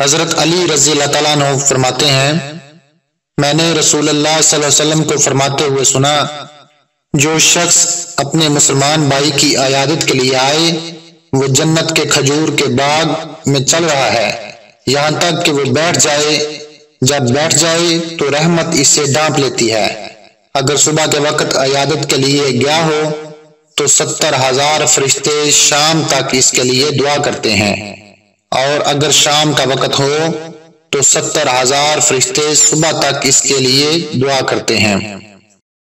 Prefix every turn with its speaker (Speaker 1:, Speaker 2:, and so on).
Speaker 1: حضرت علی رضی اللہ تعالیٰ عنہ فرماتے ہیں، میں نے رسول اللہ صلی اللہ علیہ وسلم کو فرماتے ہوئے سنا، جو شخص اپنے مسلمان بھائی کی عیادت کے لیے آئے وہ جنت کے کھجور کے باغ میں چل رہا ہے یہاں تک کہ وہ بیٹھ جائے، جب بیٹھ جائے تو رحمت اسے ڈانپ لیتی ہے۔ اگر صبح کے وقت عیادت کے لیے گیا ہو تو 70,000 فرشتے شام تک اس کے لیے دعا کرتے ہیں، اور اگر شام کا وقت ہو تو 70,000 فرشتے صبح تک اس کے لیے دعا کرتے ہیں۔